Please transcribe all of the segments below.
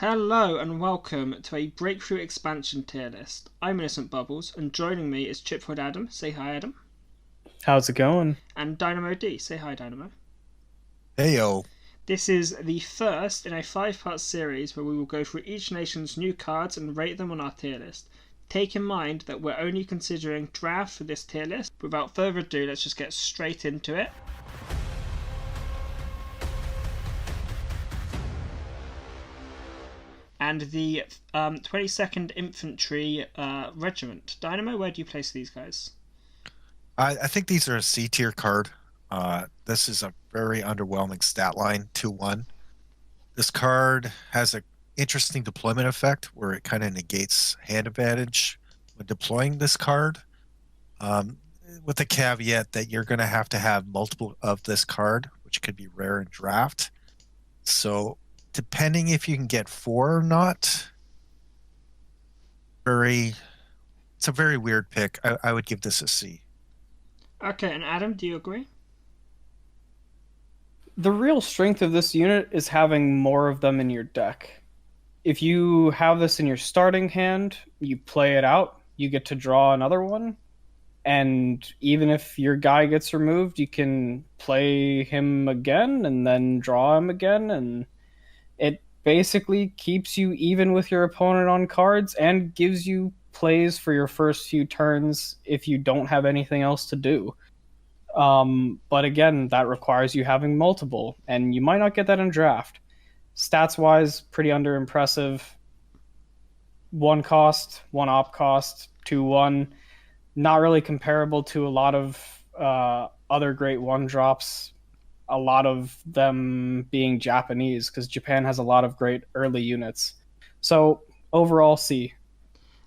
Hello and welcome to a Breakthrough Expansion tier list. I'm Innocent Bubbles, and joining me is ChipFilledAdam. Say hi, Adam. How's it going? And DynamoD. Say hi, Dynamo. Heyo. This is the first in a 5-part series where we will go through each nation's new cards and rate them on our tier list. Take in mind that we're only considering draft for this tier list. Without further ado, let's just get straight into it. And the 22nd Infantry Regiment. Dynamo, where do you place these guys? I think these are a C tier card. This is a very underwhelming stat line, 2-1. This card has an interesting deployment effect where it kind of negates hand advantage when deploying this card, with the caveat that you're going to have multiple of this card, which could be rare in draft. So depending if you can get 4 or not, it's a very weird pick. I would give this a C. Okay, and Adam, do you agree? The real strength of this unit is having more of them in your deck. If you have this in your starting hand, you play it out, you get to draw another one, and even if your guy gets removed, you can play him again and then draw him again, and it basically keeps you even with your opponent on cards and gives you plays for your first few turns if you don't have anything else to do. But again, that requires you having multiple, and you might not get that in draft. Stats wise, pretty under impressive. 1 cost, 1 op cost, 2-1. Not really comparable to a lot of other great 1 drops. A lot of them being Japanese, because Japan has a lot of great early units. So overall, C.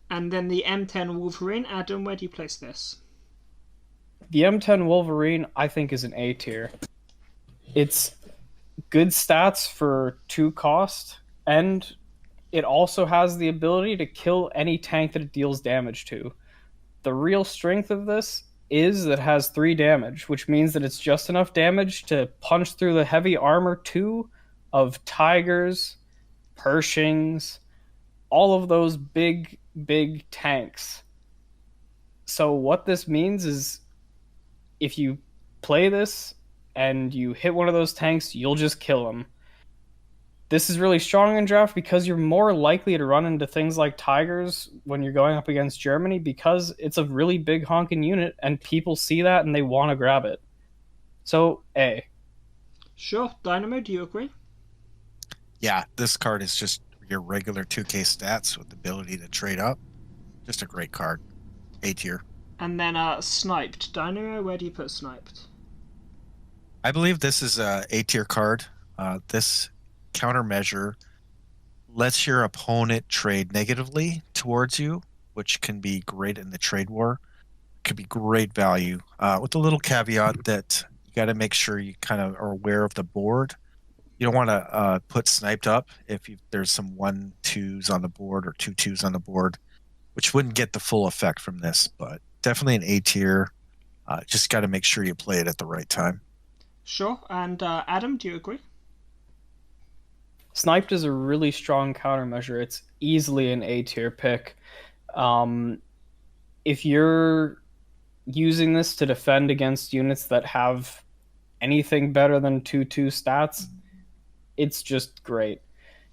And then the M10 Wolverine. Adam, where do you place this? The M10 Wolverine, I think, is an A tier. It's good stats for 2 cost, and it also has the ability to kill any tank that it deals damage to. The real strength of this is that it has 3 damage, which means that it's just enough damage to punch through the heavy armor 2 of Tigers, Pershings, all of those big tanks. So what this means is if you play this and you hit one of those tanks, you'll just kill them. This is really strong in draft because you're more likely to run into things like Tigers when you're going up against Germany, because it's a really big honking unit and people see that and they want to grab it. So, A. Sure. Dynamo, do you agree? Yeah, this card is just your regular 2K stats with the ability to trade up. Just a great card. A tier. And then Sniped. Dynamo, where do you put Sniped? I believe this is a A tier card. This countermeasure lets your opponent trade negatively towards you, which can be great in the trade war. Could be great value, with a little caveat that you got to make sure you kind of are aware of the board. You don't want to put Sniped up if there's some 1-2s on the board or 2-2s on the board, which wouldn't get the full effect from this, but definitely an A tier. Just got to make sure you play it at the right time. Sure. And Adam, do you agree? Sniped is a really strong countermeasure. It's easily an A tier pick. If you're using this to defend against units that have anything better than 2-2 stats, it's just great.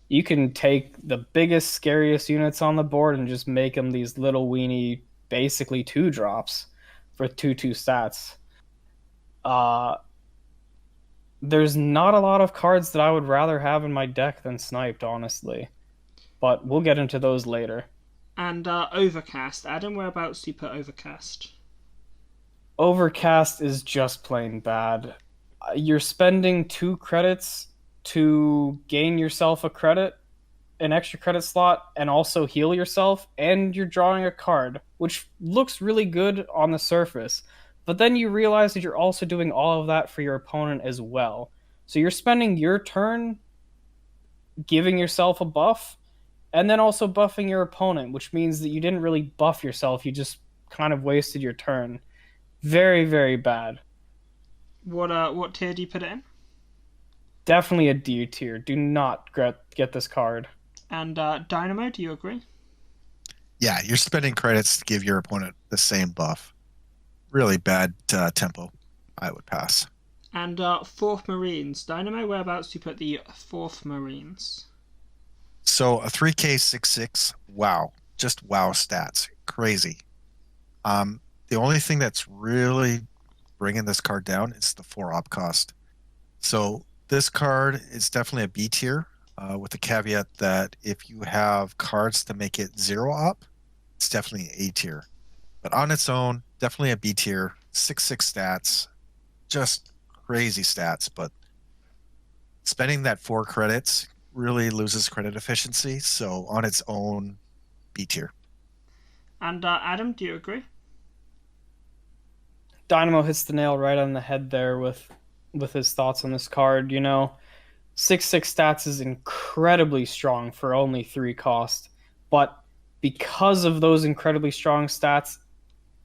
You can take the biggest, scariest units on the board and just make them these little weenie, basically 2 drops for 2-2 stats. There's not a lot of cards that I would rather have in my deck than Sniped, honestly. But we'll get into those later. And Overcast. Adam, whereabouts do you put Overcast? Overcast is just plain bad. You're spending 2 credits to gain yourself an extra credit slot, and also heal yourself, and you're drawing a card, which looks really good on the surface. But then you realize that you're also doing all of that for your opponent as well. So you're spending your turn giving yourself a buff, and then also buffing your opponent, which means that you didn't really buff yourself, you just kind of wasted your turn. Very, very bad. What tier do you put it in? Definitely a D tier. Do not get this card. And Dynamo, do you agree? Yeah, you're spending credits to give your opponent the same buff. Really bad tempo. I would pass. And 4th Marines. Dynamo, whereabouts do you put the 4th Marines? So a 3K66, wow. Just wow stats. Crazy. The only thing that's really bringing this card down is the 4 op cost. So this card is definitely a B tier, with the caveat that if you have cards to make it 0 op, it's definitely A tier. But on its own, definitely a B tier. 6/6 stats, just crazy stats. But spending that 4 credits really loses credit efficiency. So on its own, B tier. And Adam, do you agree? Dynamo hits the nail right on the head there with his thoughts on this card. 6/6 stats is incredibly strong for only 3 cost, but because of those incredibly strong stats,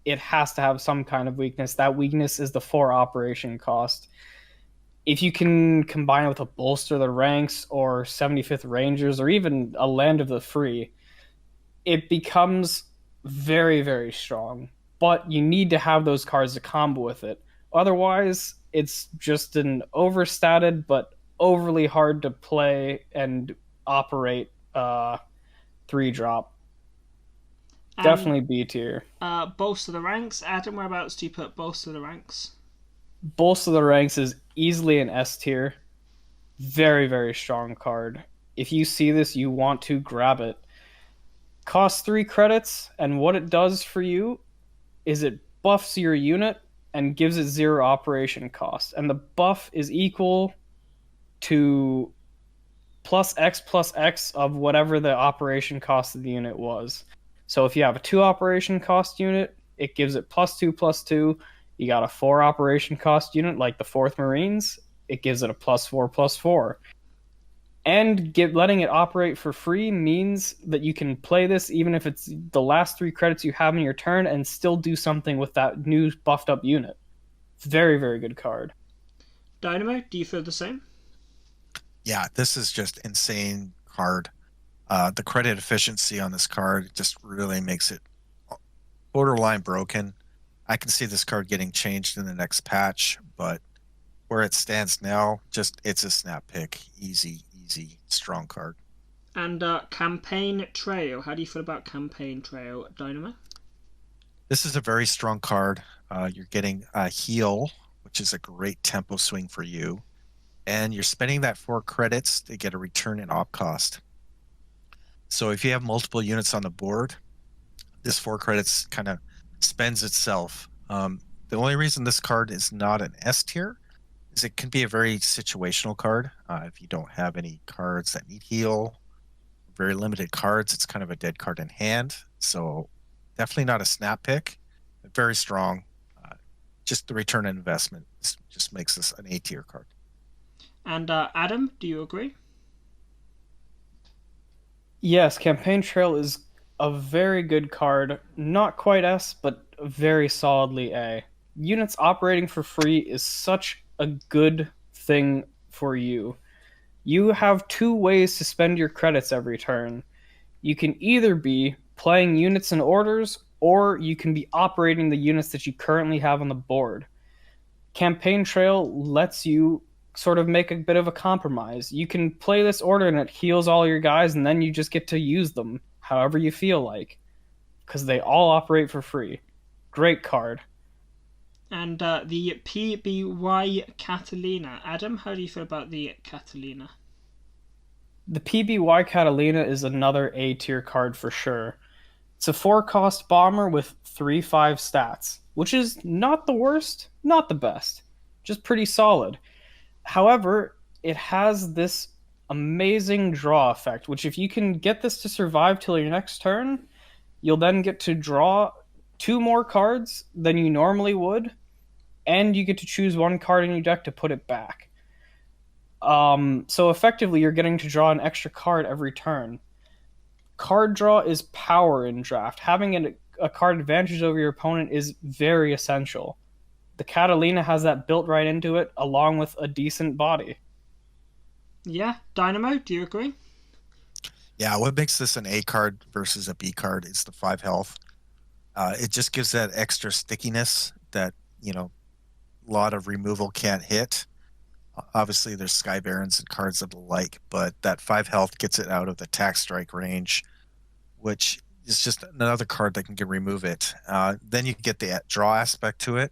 it has to have some kind of weakness. That weakness is the 4 operation cost. If you can combine it with a Bolster the Ranks or 75th Rangers or even a Land of the Free, it becomes very, very strong. But you need to have those cards to combo with it. Otherwise, it's just an overstated but overly hard to play and operate 3-drop. Definitely B tier. Bolster the Ranks. Adam, whereabouts do you put Bolster the Ranks? Bolster the Ranks is easily an S tier. Very, very strong card. If you see this, you want to grab it. Costs 3 credits, and what it does for you is it buffs your unit and gives it 0 operation cost. And the buff is equal to plus X of whatever the operation cost of the unit was. So if you have a 2 operation cost unit, it gives it +2/+2. You got a 4 operation cost unit like the 4th Marines, it gives it a +4/+4. And letting it operate for free means that you can play this even if it's the last 3 credits you have in your turn and still do something with that new buffed up unit. Very, very good card. Dynamo, do you feel the same? Yeah, this is just insane card. The credit efficiency on this card just really makes it borderline broken. I can see this card getting changed in the next patch, but where it stands now, it's a snap pick. Easy, strong card. And Campaign Trail. How do you feel about Campaign Trail, Dynamo? This is a very strong card. You're getting a heal, which is a great tempo swing for you. And you're spending that 4 credits to get a return in op cost. So if you have multiple units on the board, this 4 credits kind of spends itself. The only reason this card is not an S tier is it can be a very situational card. If you don't have any cards that need heal, very limited cards, it's kind of a dead card in hand. So definitely not a snap pick, but very strong. Just the return on investment just makes this an A tier card. And Adam, do you agree? Yes, Campaign Trail is a very good card. Not quite S, but very solidly A. Units operating for free is such a good thing for you. You have 2 ways to spend your credits every turn. You can either be playing units and orders, or you can be operating the units that you currently have on the board. Campaign Trail lets you sort of make a bit of a compromise. You can play this order and it heals all your guys, and then you just get to use them however you feel like, because they all operate for free. Great card. And the PBY Catalina. Adam, how do you feel about the Catalina? The PBY Catalina is another A tier card for sure. It's a 4-cost bomber with 3/5 stats, which is not the worst, not the best, just pretty solid. However, it has this amazing draw effect, which if you can get this to survive till your next turn, you'll then get to draw 2 more cards than you normally would, and you get to choose 1 card in your deck to put it back. So effectively, you're getting to draw an extra card every turn. Card draw is power in draft. Having a card advantage over your opponent is very essential. The Catalina has that built right into it, along with a decent body. Yeah, Dynamo, do you agree? Yeah, what makes this an A card versus a B card is the 5 health. It just gives that extra stickiness that, a lot of removal can't hit. Obviously, there's Sky Barons and cards of the like, but that 5 health gets it out of the tack strike range, which is just another card that can remove it. Then you get the draw aspect to it.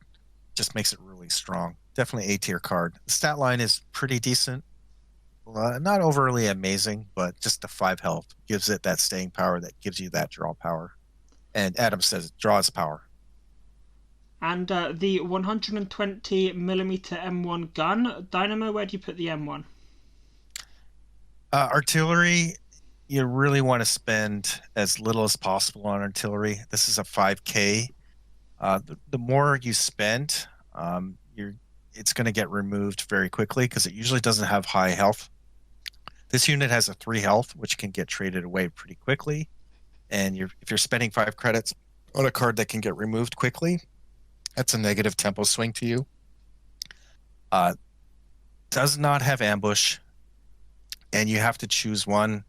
Just makes it really strong. Definitely A-tier card. The stat line is pretty decent. Not overly amazing, but just the 5 health gives it that staying power that gives you that draw power. And Adam says it draws power. And the 120mm M1 gun. Dynamo, where do you put the M1? Artillery, you really want to spend as little as possible on artillery. This is a 5K. The more you spend, it's going to get removed very quickly because it usually doesn't have high health. This unit has a 3 health, which can get traded away pretty quickly. And if you're spending 5 credits on a card that can get removed quickly, that's a negative tempo swing to you. Does not have ambush, and you have to choose one.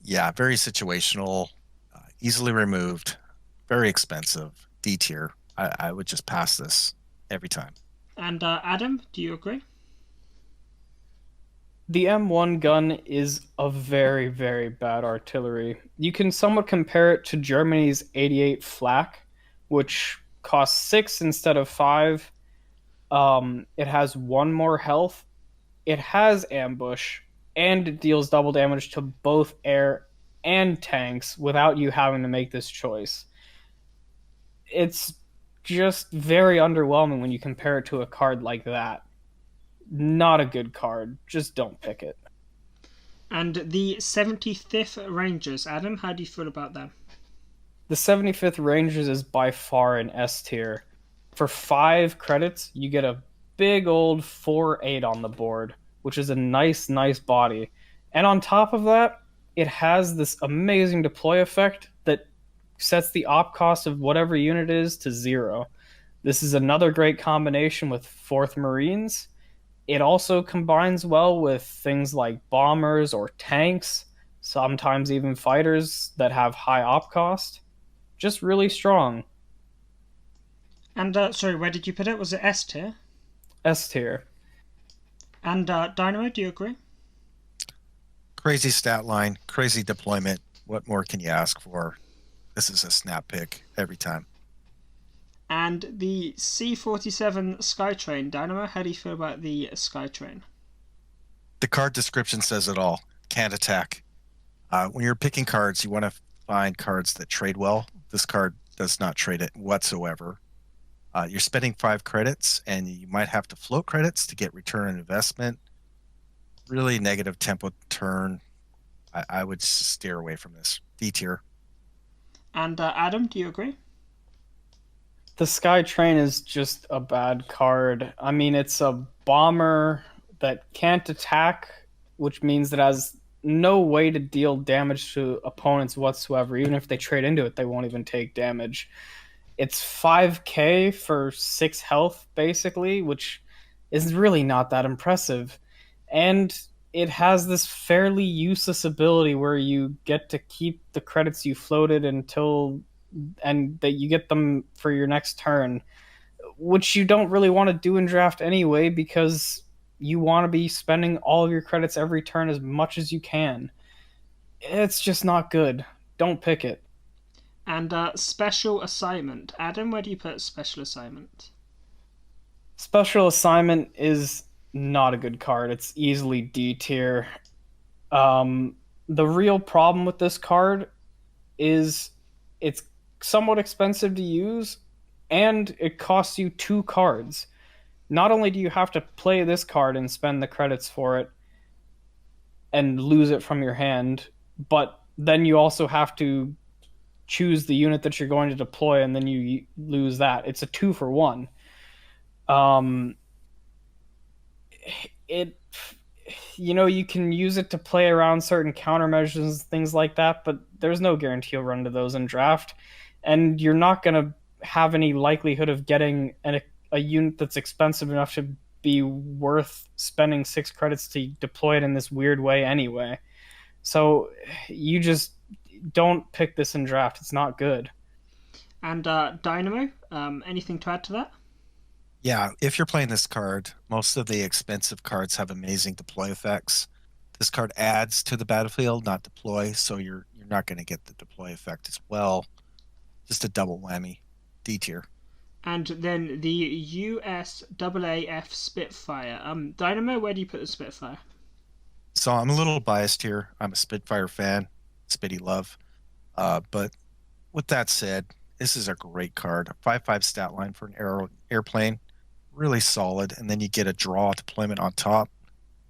Yeah, very situational, easily removed, very expensive, D tier. I would just pass this every time. And Adam, do you agree? The M1 gun is a very, very bad artillery. You can somewhat compare it to Germany's 88 Flak, which costs 6 instead of 5. It has 1 more health. It has ambush, and it deals double damage to both air and tanks without you having to make this choice. It's just very underwhelming when you compare it to a card like that. Not a good card. Just don't pick it. And the 75th Rangers. Adam, how do you feel about them? The 75th Rangers is by far an S tier. For 5 credits, you get a big old 4/8 on the board, which is a nice body. And on top of that, it has this amazing deploy effect that sets the op cost of whatever unit is to 0. This is another great combination with 4th Marines. It also combines well with things like bombers or tanks, sometimes even fighters that have high op cost. Just really strong. And, sorry, where did you put it? Was it S tier? S tier. And, Dynamo, do you agree? Crazy stat line, crazy deployment. What more can you ask for? This is a snap pick every time. And the C47 Skytrain. Dynamo, how do you feel about the Skytrain? The card description says it all. Can't attack. When you're picking cards, you want to find cards that trade well. This card does not trade it whatsoever. You're spending 5 credits, and you might have to float credits to get return on investment. Really negative tempo turn. I would steer away from this. D tier. And Adam, do you agree? The Skytrain is just a bad card. I mean, it's a bomber that can't attack, which means it has no way to deal damage to opponents whatsoever. Even if they trade into it, they won't even take damage. It's 5k for 6 health, basically, which is really not that impressive. And it has this fairly useless ability where you get to keep the credits you floated and that you get them for your next turn, which you don't really want to do in draft anyway because you want to be spending all of your credits every turn as much as you can. It's just not good. Don't pick it. And special assignment. Adam, where do you put special assignment? Special assignment is not a good card. It's easily D tier. The real problem with this card is it's somewhat expensive to use, and it costs you 2 cards. Not only do you have to play this card and spend the credits for it and lose it from your hand, but then you also have to choose the unit that you're going to deploy, and then you lose that. It's a 2 for 1. You can use it to play around certain countermeasures, things like that, but there's no guarantee you'll run into those in draft, and you're not going to have any likelihood of getting a unit that's expensive enough to be worth spending 6 credits to deploy it in this weird way anyway. So you just don't pick this in draft. It's not good. And Dynamo, anything to add to that? Yeah, if you're playing this card, most of the expensive cards have amazing deploy effects. This card adds to the battlefield, not deploy, so you're not going to get the deploy effect as well. Just a double whammy. D tier. And then the USAAF Spitfire. Dynamo, where do you put the Spitfire? So I'm a little biased here. I'm a Spitfire fan, Spitty love. But with that said, this is a great card. 5/5 stat line for an airplane, really solid. And then you get a draw deployment on top.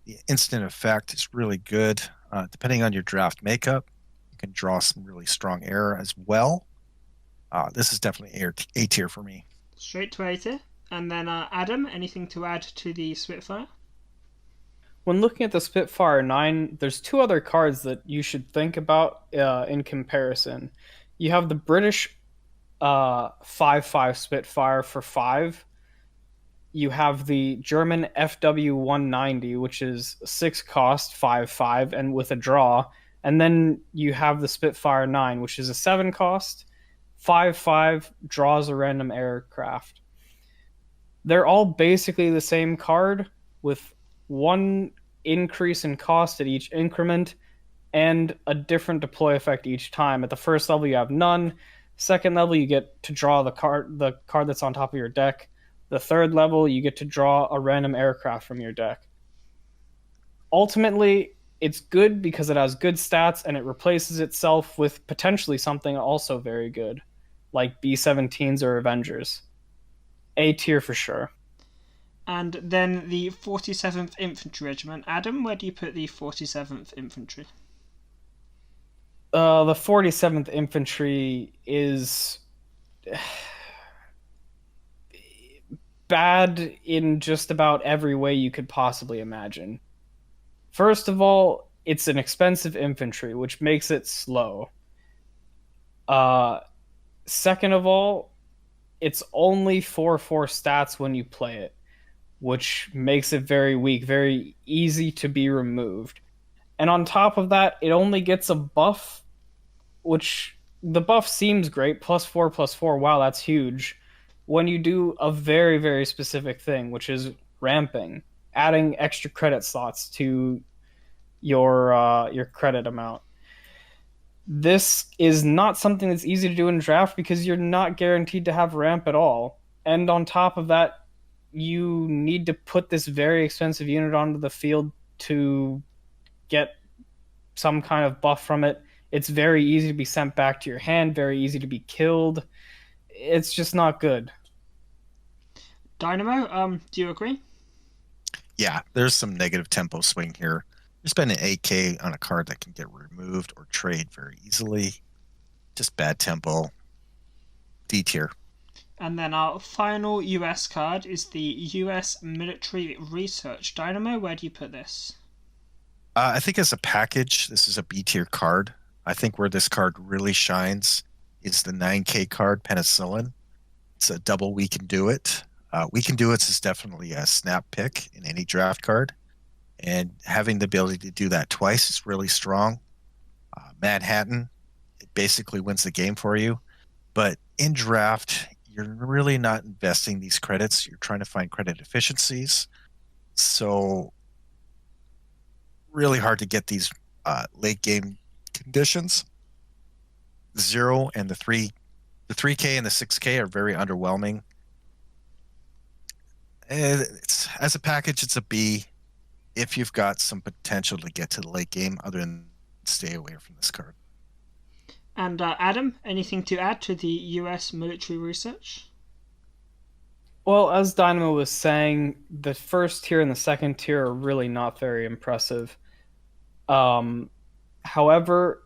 The instant effect is really good. Depending on your draft makeup, you can draw some really strong air as well. This is definitely A tier for me. Straight to A tier. And then Adam, anything to add to the Spitfire? When looking at the Spitfire 9, there's two other cards that you should think about in comparison. You have the British 5/5 Spitfire for 5. You have the German FW190, which is 6 cost, 5/5, and with a draw. And then you have the Spitfire 9, which is a 7 cost, 5/5, draws a random aircraft. They're all basically the same card with one increase in cost at each increment and a different deploy effect each time. At the first level, you have none. Second level, you get to draw the card that's on top of your deck. The third level, you get to draw a random aircraft from your deck. Ultimately, it's good because it has good stats and it replaces itself with potentially something also very good, like B-17s or Avengers. A tier for sure. And then the 47th Infantry Regiment. Adam, where do you put the 47th Infantry? The 47th Infantry is bad in just about every way you could possibly imagine. First of all, it's an expensive infantry, which makes it slow. Second of all, it's only 4/4 stats when you play it, which makes it very weak, very easy to be removed. And on top of that, it only gets a buff, which the buff seems great, +4/+4. Wow, that's huge. When you do a very, very specific thing, which is ramping, adding extra credit slots to your credit amount. This is not something that's easy to do in draft because you're not guaranteed to have ramp at all. And on top of that, you need to put this very expensive unit onto the field to get some kind of buff from it. It's very easy to be sent back to your hand, very easy to be killed. It's just not good. Dynamo, do you agree? Yeah, there's some negative tempo swing here. You're spending 8K on a card that can get removed or trade very easily. Just bad tempo. D tier. And then our final US card is the US Military Research. Dynamo, where do you put this? I think as a package, this is a B tier card. I think where this card really shines is the 9K card, Penicillin. It's a double We Can Do It. We Can Do It is definitely a snap pick in any draft card. And having the ability to do that twice is really strong. Manhattan, it basically wins the game for you. But in draft, you're really not investing these credits. You're trying to find credit efficiencies. So really hard to get these late game conditions. 0 and the 3K and the 6K are very underwhelming. As a package, it's a B. If you've got some potential to get to the late game, other than stay away from this card. And Adam, anything to add to the US Military Research? Well, as Dynamo was saying, the first tier and the second tier are really not very impressive. However,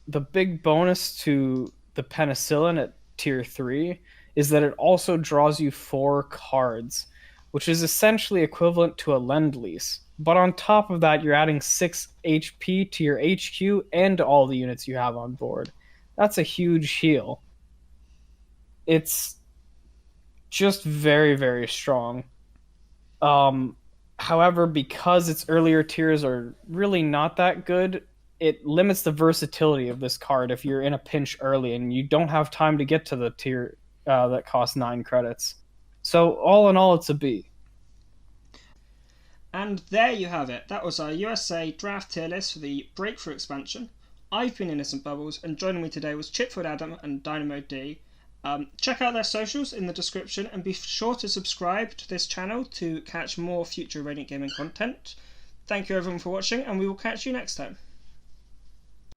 the big bonus to the Penicillin at tier 3 is that it also draws you 4 cards, which is essentially equivalent to a Lend-Lease. But on top of that, you're adding 6 HP to your HQ and to all the units you have on board. That's a huge heal. It's just very, very strong. However, because its earlier tiers are really not that good, it limits the versatility of this card if you're in a pinch early and you don't have time to get to the tier that costs 9 credits. So all in all, it's a B. And there you have it. That was our USA draft tier list for the Breakthrough expansion. I've been Innocent Bubbles, and joining me today was ChipFilledAdam and DynamoD. Check out their socials in the description, and be sure to subscribe to this channel to catch more future Radiant Gaming content. Thank you everyone for watching, and we will catch you next time.